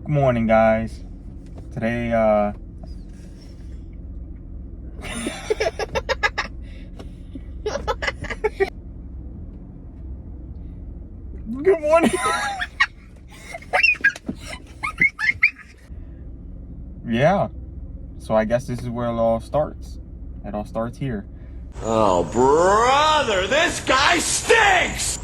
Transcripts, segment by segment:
Good morning, guys. Today, good morning. Yeah. So I guess this is where it all starts. It all starts here. Oh, brother, this guy stinks!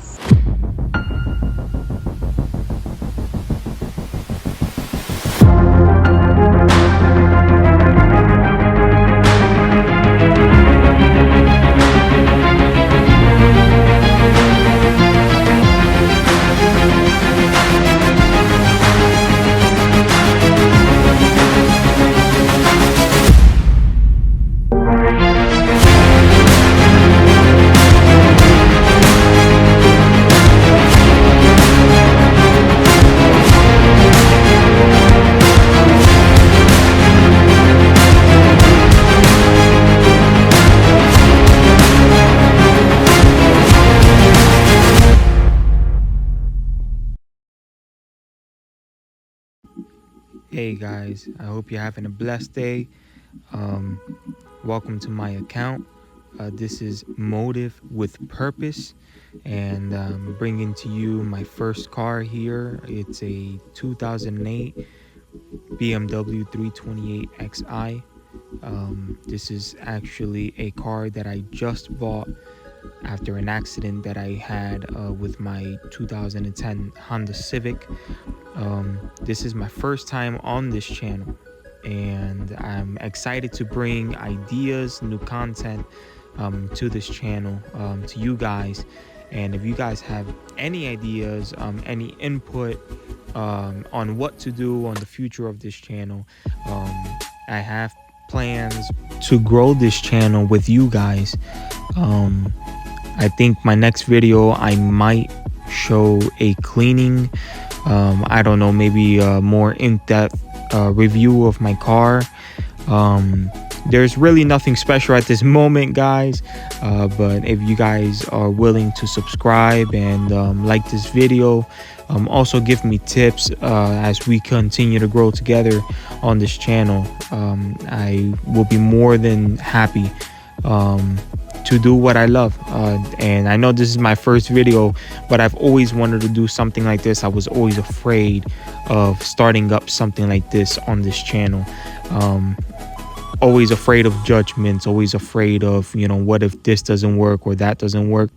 Hey guys, I hope you're having a blessed day. Welcome to my account. This is Motive with Purpose, and I'm bringing to you my first car here. It's a 2008 BMW 328xi. This is actually a car that I just bought after an accident that I had with my 2010 Honda Civic. This is my first time on this channel, and I'm excited to bring ideas, new content to this channel, to you guys. And if you guys have any ideas, any input on what to do on the future of this channel, I have plans to grow this channel with you guys. I think my next video I might show a cleaning, I don't know, maybe a more in-depth review of my car. There's really nothing special at this moment, guys, but if you guys are willing to subscribe and like this video, also give me tips as we continue to grow together on this channel, I will be more than happy to do what I love. And I know this is my first video, but I've always wanted to do something like this. I was always afraid of starting up something like this on this channel. Always afraid of judgments, always afraid of, you know, what if this doesn't work or that doesn't work.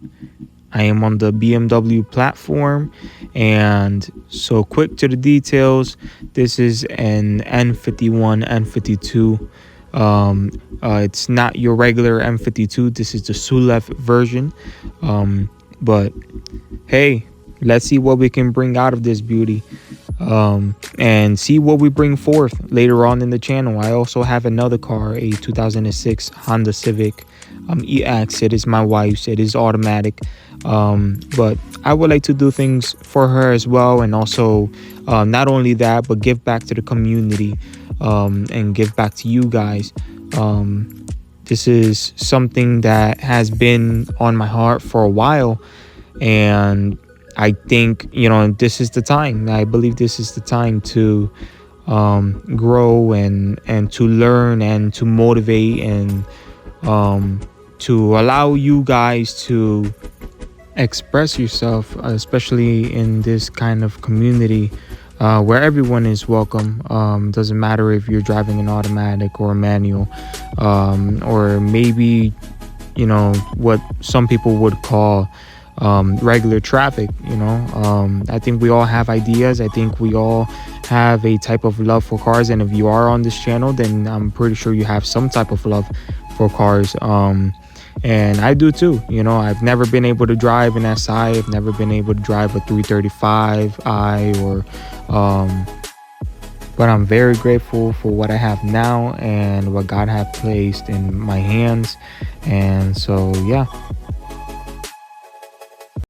I am on the BMW platform, and so quick to the details. This is an N51 N52. It's not your regular M52. This is the Sulev version. But hey, let's see what we can bring out of this beauty, and see what we bring forth later on in the channel. I also have another car, a 2006 Honda Civic EX. It is my wife's. It is automatic, but I would like to do things for her as well, and also not only that, but give back to the community, and give back to you guys. This is something that has been on my heart for a while, and I think, you know, this is the time. I believe this is the time to grow and to learn and to motivate, and to allow you guys to express yourself, especially in this kind of community where everyone is welcome. Doesn't matter if you're driving an automatic or a manual, or maybe, you know, what some people would call regular traffic. You know, I think we all have ideas. I think we all have a type of love for cars, and if you are on this channel, then I'm pretty sure you have some type of love for cars. And I do too. You know, I've never been able to drive an SI. I've never been able to drive a 335i, or but I'm very grateful for what I have now and what God has placed in my hands. And so yeah,